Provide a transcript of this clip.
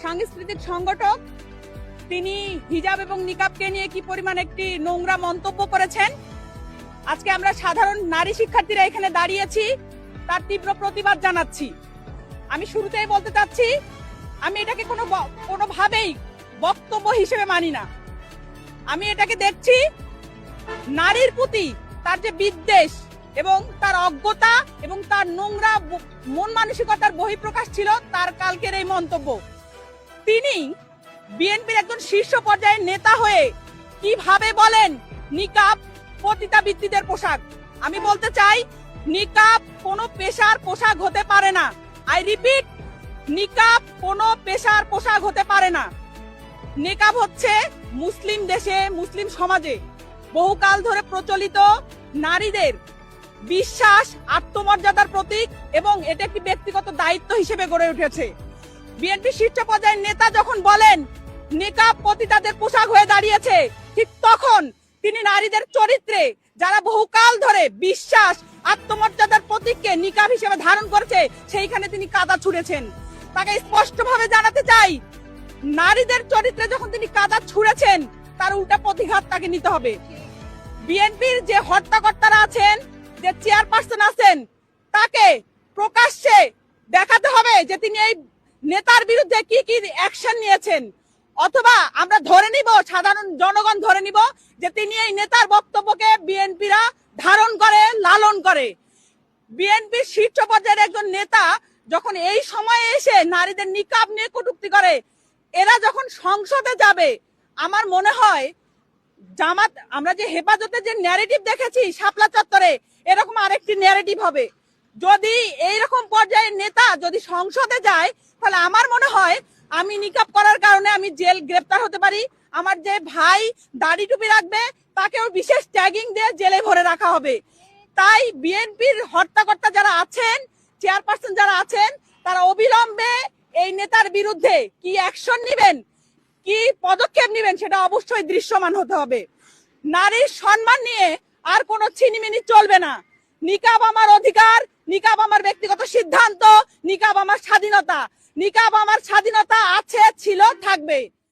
সাংস্কৃতিক সংগঠক, তিনি হিজাব এবং নিকাবকে নিয়ে কি পরিমাণ একটি নোংরা মন্তব্য করেছেন। আজকে আমরা সাধারণ নারী শিক্ষার্থীরা এখানে দাঁড়িয়েছি, তার তীব্র প্রতিবাদ জানাচ্ছি। আমি শুরুতেই বলতে চাচ্ছি, আমি এটাকে কোনোভাবেই বক্তব্য হিসেবে মানি না। আমি এটাকে দেখছি নারীর প্রতি তার যে বিদ্বেষ এবং তার অজ্ঞতা এবং তার নোংরা মন মানসিকতার বহিঃপ্রকাশ ছিল তার কালকের এই মন্তব্য। তিনি বিএনপির একজন শীর্ষ পর্যায়ের নেতা হয়ে কিভাবে বলেন নিকাব পতিতাবৃত্তিদের পোশাক। আমি বলতে চাই, নিকাব কোনো পেশার পোশাক হতে পারে না। আই রিপিট, নিকাব কোনো পেশার পোশাক হতে পারে না। নিকাব হচ্ছে মুসলিম দেশে, মুসলিম সমাজে বহুকাল ধরে প্রচলিত নারীদের বিশ্বাস, আত্মমর্যাদার প্রতীক এবং এটা একটি ব্যক্তিগত দায়িত্ব হিসেবে গড়ে উঠেছে। বিএনপি শীর্ষ পর্যায়ের নেতা যখন বলেন নিকাব পতিতাদের পোশাক হয়ে দাঁড়িয়েছে, ঠিক তখন তিনি নারীদের চরিত্রে যারা বহুকাল ধরে বিশ্বাস, আত্মমর্যাদার প্রতীককে নিকাব হিসেবে ধারণ করেছে সেইখানে তিনি কাদা ছুঁড়েছেন। তাকে স্পষ্টভাবে জানাতে চাই, নারীদের চরিত্রে যখন তিনি কাদা ছুঁড়েছেন তার উল্টা প্রতিঘাত তাকে নিতে হবে। বিএনপির যে হর্তাকর্তারা আছেন, যে চেয়ারপারসন আছেন, তাকে প্রকাশ্যে দেখাতে হবে যে তিনি এই নেতার বিরুদ্ধে কি কি অ্যাকশন নিয়েছেন, অথবা আমরা ধরে নিব, সাধারণ জনগণ ধরে নিব যে তিনি এই নেতার বক্তব্যকে বিএনপিরা ধারণ করে, লালন করে। বিএনপির শীর্ষ পর্যায়ের একজন নেতা যখন এই সময়ে এসে নারীদের নিকাব নিয়ে কটূক্তি করে, এরা যখন সংসদে যাবে, আমার মনে হয় জামাত, আমরা যে হেফাজতে যে ন্যারেটিভ দেখেছি শাপলা চত্বরে, এরকম আরেকটি ন্যারেটিভ হবে। যদি এইরকম পর্যায়ের নেতা যদি সংসদে যায়, তাহলে আমার মনে হয় আমি নিকাব করার কারণে আমি জেল গ্রেপ্তার হতে পারি। আমার যে ভাই দাড়ি টুপি রাখবে তাকেও বিশেষ ট্যাগিং দিয়ে জেলে ভরে রাখা হবে। তাই বিএনপির হর্তাকর্তা যারা আছেন, চেয়ারপারসন যারা আছেন, তারা অবিলম্বে এই নেতার বিরুদ্ধে কি অ্যাকশন নেবেন, কি পদক্ষেপ নেবেন, সেটা অবশ্যই দৃশ্যমান হতে হবে। নারীর সম্মান নিয়ে আর কোনো ছিনিমিনি চলবে না। নিকাব আমার অধিকার, নিকাব আমার ব্যক্তিগত সিদ্ধান্ত, নিকাব আমার স্বাধীনতা। নিকাব আমার স্বাধীনতা আছে, ছিল, থাকবে।